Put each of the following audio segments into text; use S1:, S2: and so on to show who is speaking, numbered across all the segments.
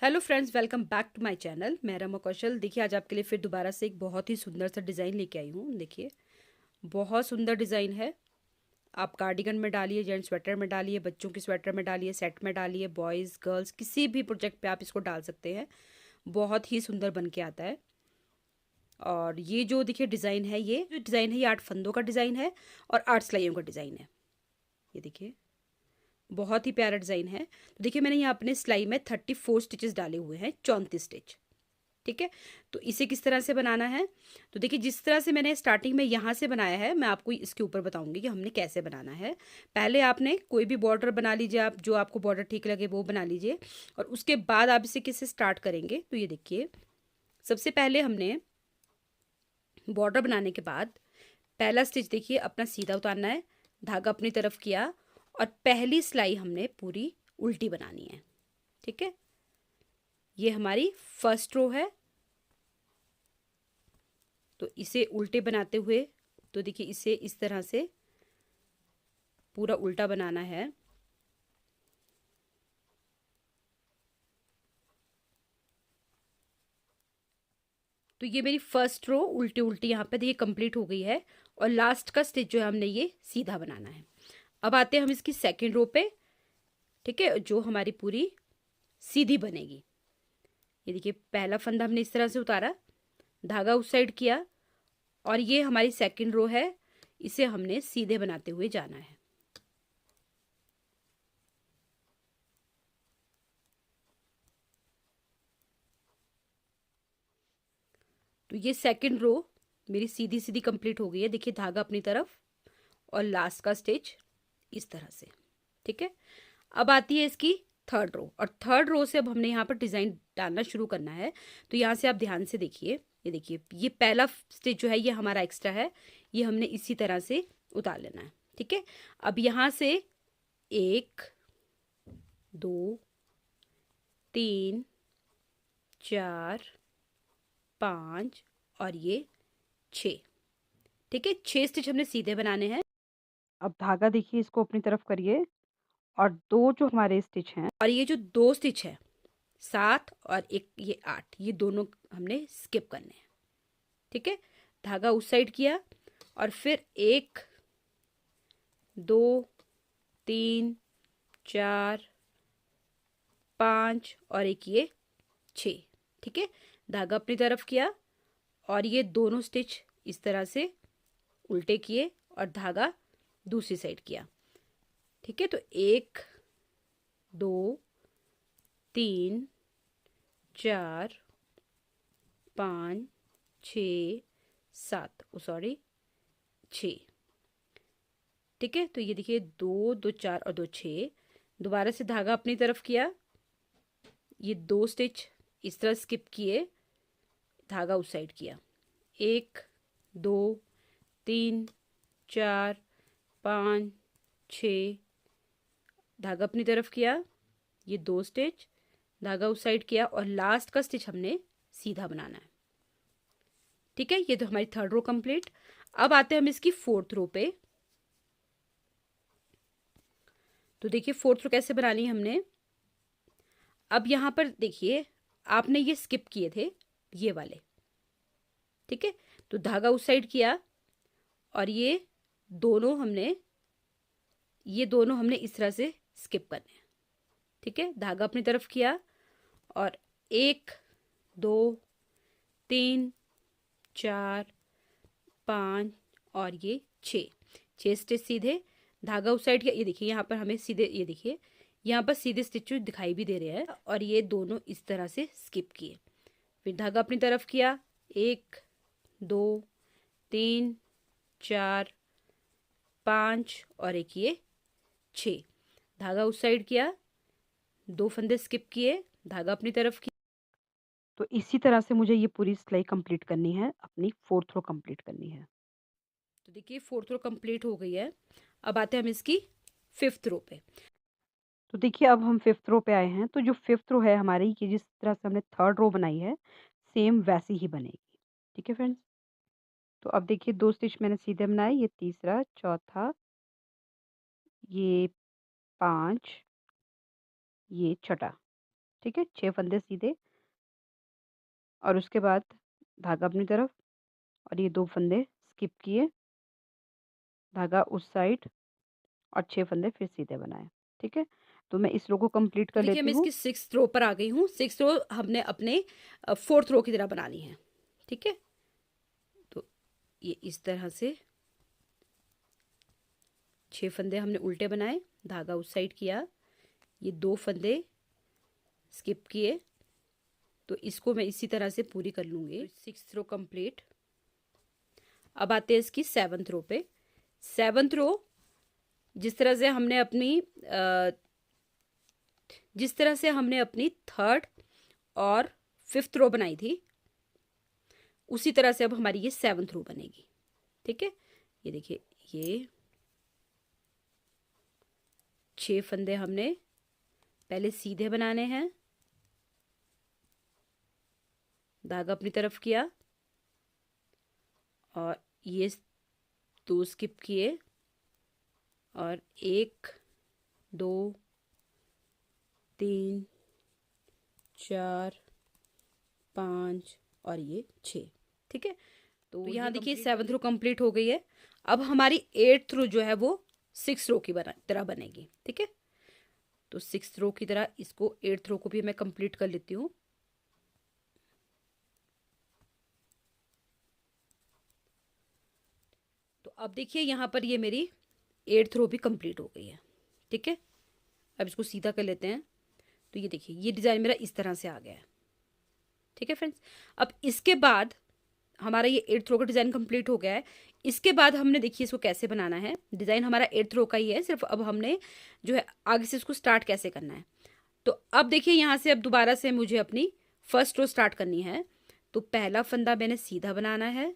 S1: Hello friends, welcome back to my channel. मैं रमा कौशल। देखिए, आज आपके लिए फिर दोबारा से एक बहुत ही सुंदर सा डिज़ाइन लेके आई हूँ। देखिए, बहुत सुंदर डिज़ाइन है। आप कार्डिगन में डालिए, जेंट स्वेटर में डालिए, बच्चों की स्वेटर में डालिए, सेट में डालिए, बॉयज़ गर्ल्स किसी भी प्रोजेक्ट पे आप इसको डाल सकते हैं। बहुत ही सुंदर बन के आता है। और ये जो देखिए डिज़ाइन है, ये जो डिज़ाइन है ये 8 फंदों का डिज़ाइन है और 8 सिलाइयों का डिज़ाइन है। ये देखिए, बहुत ही प्यारा डिज़ाइन है। तो देखिए, मैंने यहाँ अपने सिलाई में 34 स्टिचेस डाले हुए हैं, 34 स्टिच। ठीक है, तो इसे किस तरह से बनाना है? तो देखिए, जिस तरह से मैंने स्टार्टिंग में यहाँ से बनाया है, मैं आपको इसके ऊपर बताऊंगी कि हमने कैसे बनाना है। पहले आपने कोई भी बॉर्डर बना लीजिए, आप जो आपको बॉर्डर ठीक लगे वो बना लीजिए, और उसके बाद आप इसे किससे स्टार्ट करेंगे। तो ये देखिए, सबसे पहले हमने बॉर्डर बनाने के बाद पहला स्टिच देखिए अपना सीधा उतारना है, धागा अपनी तरफ किया, और पहली सिलाई हमने पूरी उल्टी बनानी है। ठीक है, ये हमारी फर्स्ट रो है। तो इसे उल्टे बनाते हुए, तो देखिए इसे इस तरह से पूरा उल्टा बनाना है। तो ये मेरी फर्स्ट रो उल्टी उल्टी यहाँ पे देखिए कंप्लीट हो गई है, और लास्ट का स्टिच जो है हमने ये सीधा बनाना है। अब आते हैं हम इसकी सेकेंड रो पे। ठीक है, जो हमारी पूरी सीधी बनेगी। ये देखिए, पहला फंदा हमने इस तरह से उतारा, धागा उस साइड किया, और ये हमारी सेकेंड रो है, इसे हमने सीधे बनाते हुए जाना है। तो ये सेकंड रो मेरी सीधी सीधी कंप्लीट हो गई है। देखिए, धागा अपनी तरफ और लास्ट का स्टिच इस तरह से। ठीक है, अब आती है इसकी थर्ड रो, और थर्ड रो से अब हमने यहाँ पर डिज़ाइन डालना शुरू करना है। तो यहाँ से आप ध्यान से देखिए, ये देखिए, ये पहला स्टिच जो है ये हमारा एक्स्ट्रा है, ये हमने इसी तरह से उतार लेना है। ठीक है, अब यहाँ से 1 2 3 4 5 और ये 6। ठीक है, 6 स्टिच हमने सीधे बनाने हैं। अब धागा देखिए इसको अपनी तरफ करिए, और दो जो हमारे स्टिच हैं, और ये जो दो स्टिच है 7 और एक ये 8, ये दोनों हमने स्किप करने हैं। ठीक है, धागा उस साइड किया, और फिर 1 2 3 4 5 और एक ये 6। ठीक है, धागा अपनी तरफ किया, और ये दोनों स्टिच इस तरह से उल्टे किए, और धागा दूसरी साइड किया। ठीक है, तो 1 2 3 4 5 6 7, सॉरी 6। ठीक है, तो ये देखिए 2 2 4 और 2 6। दोबारा से धागा अपनी तरफ किया, ये दो स्टिच इस तरह स्किप किए, धागा उस साइड किया। 1 2 3 4 5 6, धागा अपनी तरफ किया, ये दो स्टिच, धागा उस साइड किया, और लास्ट का स्टिच हमने सीधा बनाना है। ठीक है, ये तो हमारी थर्ड रो कंप्लीट। अब आते हैं हम इसकी फोर्थ रो पे। तो देखिए, फोर्थ रो कैसे बनानी है हमने। अब यहाँ पर देखिए, आपने ये स्किप किए थे ये वाले। ठीक है, तो धागा उस साइड किया, और ये दोनों हमने इस तरह से स्किप करने हैं। ठीक है, धागा अपनी तरफ किया, और 1 2 3 4 5 और ये 6 स्टिच सीधे, धागा उस साइड किया। ये देखिए, यहाँ पर हमें सीधे, ये देखिए यहाँ पर सीधे स्टिच दिखाई भी दे रहे हैं, और ये दोनों इस तरह से स्किप किए। फिर धागा अपनी तरफ किया, 1 2 3 4 5 और एक ये 6, धागा उस साइड किया, दो फंदे स्किप किए, धागा अपनी तरफ किया। तो इसी तरह से मुझे ये पूरी सिलाई कंप्लीट करनी है, अपनी फोर्थ रो कंप्लीट करनी है। तो देखिए, फोर्थ रो कंप्लीट हो गई है। अब आते हैं हम इसकी फिफ्थ रो पे। तो देखिए, अब हम फिफ्थ रो पे आए हैं। तो जो फिफ्थ रो है हमारी, ये जिस तरह से हमने थर्ड रो बनाई है, सेम वैसी ही बनेगी। ठीक है फ्रेंड्स, तो अब देखिए, दो स्टिच मैंने सीधे बनाए, ये तीसरा, चौथा, ये 5, ये छठा। ठीक है, 6 फंदे सीधे और उसके बाद धागा अपनी तरफ और ये 2 फंदे स्किप किए, धागा उस साइड और 6 फंदे फिर सीधे बनाए। ठीक है, तो मैं इस रो को कंप्लीट कर
S2: देखिए
S1: लेती
S2: मैं
S1: हूँ।
S2: इसकी 6th रो पर आ गई हूँ। 6th रो हमने अपने 4th रो की तरह बनानी है। ठीक है, तो ये इस तरह से 6 फंदे हमने उल्टे बनाए, धागा उस साइड किया, ये 2 फंदे स्किप किए, तो इसको मैं इसी तरह से पूरी कर लूँगी। 6th रो कंप्लीट। अब आते हैं इसकी 7th रो पे। 7th रो जिस तरह से हमने अपनी जिस तरह से हमने अपनी 3rd और 5th रो बनाई थी, उसी तरह से अब हमारी ये 7th रो बनेगी। ठीक है, ये देखिए, ये 6 फंदे हमने पहले सीधे बनाने हैं, धागा अपनी तरफ किया और ये 2 स्किप किए और 1 2 3 4 5 और ये 6। ठीक है, तो यहाँ देखिए 7th रो कंप्लीट हो गई है। अब हमारी 8th रो जो है वो 6th रो की तरह बनेगी। ठीक है, तो 6th रो की तरह इसको 8th रो को भी मैं कंप्लीट कर लेती हूँ। तो अब देखिए यहाँ पर ये मेरी 8th रो भी कंप्लीट हो गई है। ठीक है, अब इसको सीधा कर लेते हैं। तो ये देखिए, ये डिज़ाइन मेरा इस तरह से आ गया है। ठीक है फ्रेंड्स, अब इसके बाद हमारा ये 8th रो का डिज़ाइन कंप्लीट हो गया है। इसके बाद हमने देखिए इसको कैसे बनाना है। डिज़ाइन हमारा 8th रो का ही है, सिर्फ अब हमने जो है आगे से इसको स्टार्ट कैसे करना है। तो अब देखिए यहाँ से अब दोबारा से मुझे अपनी फर्स्ट रो स्टार्ट करनी है। तो पहला फंदा मैंने सीधा बनाना है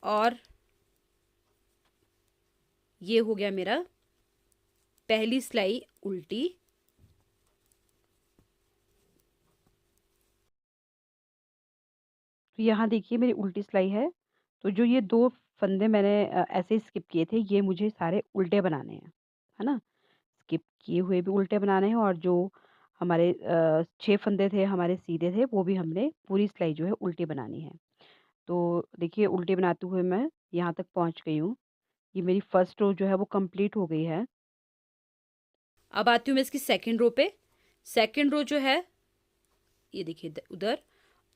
S2: और ये हो गया मेरा पहली सिलाई उल्टी,
S1: तो यहाँ देखिए मेरी उल्टी सिलाई है। तो जो ये 2 फंदे मैंने ऐसे स्किप किए थे, ये मुझे सारे उल्टे बनाने हैं, है ना? स्किप किए हुए भी उल्टे बनाने हैं और जो हमारे 6 फंदे थे हमारे सीधे थे, वो भी हमने पूरी सिलाई जो है उल्टी बनानी है। तो देखिए उल्टी बनाते हुए मैं यहाँ तक पहुँच गई हूँ। ये मेरी फर्स्ट रो जो है वो कंप्लीट हो गई है।
S2: अब आती हूँ मैं इसकी सेकंड रो पे। सेकंड रो जो है ये देखिए उधर,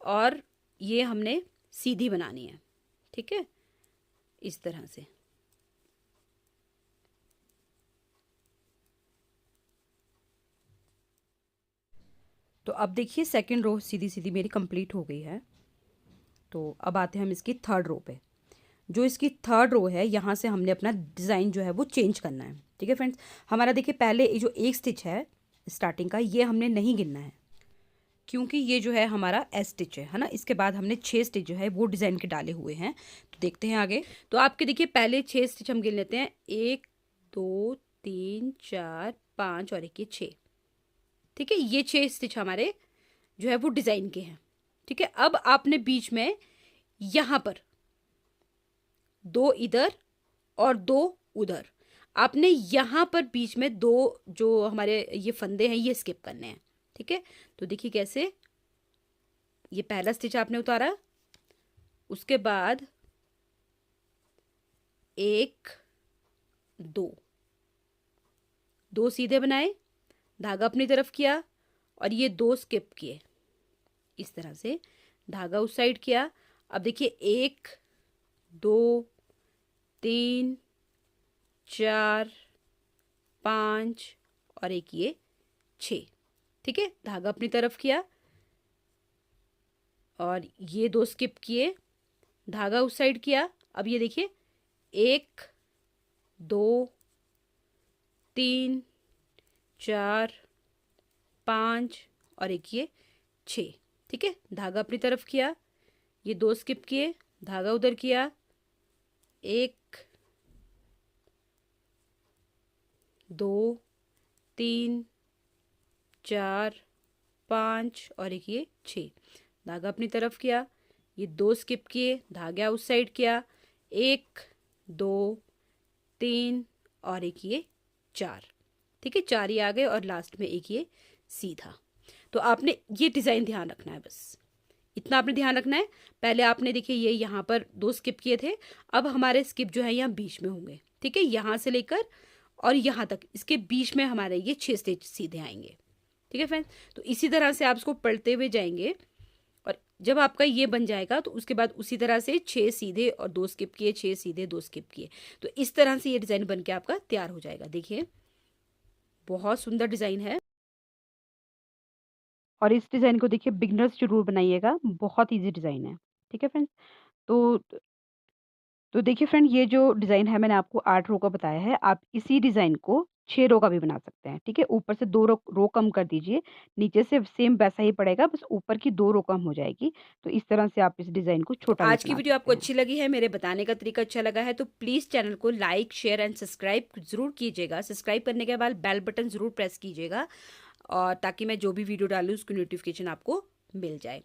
S2: और ये हमने सीधी बनानी है। ठीक है, इस तरह से। तो अब देखिए सेकंड रो सीधी सीधी मेरी कंप्लीट हो गई है। तो अब आते हैं हम इसकी 3rd रो पे। जो इसकी 3rd रो है, यहाँ से हमने अपना डिज़ाइन जो है वो चेंज करना है। ठीक है फ्रेंड्स, हमारा देखिए पहले ये जो एक स्टिच है स्टार्टिंग का, ये हमने नहीं गिनना है, क्योंकि ये जो है हमारा एस स्टिच है ना। इसके बाद हमने 6 स्टिच जो है वो डिज़ाइन के डाले हुए हैं। तो देखते हैं आगे। तो आपके देखिए पहले 6 स्टिच हम गिन लेते हैं, 1 2 3 4 5 और एक ये 6। ठीक है, ये 6 स्टिच हमारे जो है वो डिज़ाइन के हैं। ठीक है, अब आपने बीच में यहाँ पर 2 इधर और 2 उधर, आपने यहाँ पर बीच में 2 जो हमारे ये फंदे हैं ये स्किप करने हैं। ठीक है, तो देखिए कैसे, ये पहला स्टिच आपने उतारा, उसके बाद 1 2 2 सीधे बनाए, धागा अपनी तरफ किया और ये 2 स्किप किए, इस तरह से धागा उस साइड किया। अब देखिए 1 2 3 4 5 और एक ये 6। ठीक है, धागा अपनी तरफ किया और ये 2 स्किप किए, धागा उस साइड किया। अब ये देखिए 1 2 3 4 5 और एक ये 6। ठीक है, धागा अपनी तरफ किया, ये 2 स्किप किए, धागा उधर किया, 1 2 3 4 5 और एक ये 6। धागा अपनी तरफ किया, ये 2 स्किप किए, धागा उस साइड किया, 1 2 3 और एक ये 4। ठीक है, 4 ही आ गए और लास्ट में एक ये सीधा।
S1: तो आपने ये डिज़ाइन ध्यान रखना है, बस इतना आपने ध्यान रखना है। पहले आपने देखिए ये यहाँ पर 2 स्किप किए थे, अब हमारे स्किप जो है यहाँ बीच में होंगे, ठीक है, यहाँ से लेकर और यहाँ तक इसके बीच में हमारे ये 6 स्टिच सीधे आएंगे, ठीक है फ्रेंड्स। तो इसी तरह से आप इसको पढ़ते हुए जाएंगे और जब आपका ये बन जाएगा तो उसके बाद उसी तरह से 6 सीधे और 2 स्किप किए, 6 सीधे 2 स्किप किए, तो इस तरह से ये डिज़ाइन बन के आपका तैयार हो जाएगा। देखिए बहुत सुंदर डिज़ाइन है।
S2: और इस डिज़ाइन को देखिए बिगिनर्स ज़रूर बनाइएगा, बहुत ईज़ी डिज़ाइन है। ठीक है फ्रेंड्स? तो तो देखिए फ्रेंड, ये जो डिज़ाइन है मैंने आपको 8 रो का बताया है, आप इसी डिज़ाइन को 6 रो का भी बना सकते हैं, ठीक है? ऊपर से 2 रो रो कम कर दीजिए, नीचे से सेम वैसा ही पड़ेगा, बस ऊपर की 2 रो कम हो जाएगी। तो इस तरह से आप इस डिज़ाइन को
S1: तो
S2: छोटा भी
S1: आज की
S2: बना
S1: वीडियो
S2: सकते
S1: आपको
S2: हैं।
S1: अच्छी लगी है, मेरे बताने का तरीका अच्छा लगा है, तो प्लीज़ चैनल को लाइक शेयर एंड सब्सक्राइब ज़रूर कीजिएगा। सब्सक्राइब करने के बाद बेल बटन ज़रूर प्रेस कीजिएगा और ताकि मैं जो भी वीडियो डालूँ उसकी नोटिफिकेशन आपको मिल जाए।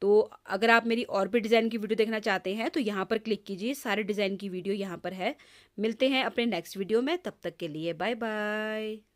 S1: तो अगर आप मेरी और भी डिज़ाइन की वीडियो देखना चाहते हैं तो यहाँ पर क्लिक कीजिए, सारे डिज़ाइन की वीडियो यहाँ पर है। मिलते हैं अपने नेक्स्ट वीडियो में, तब तक के लिए बाय बाय।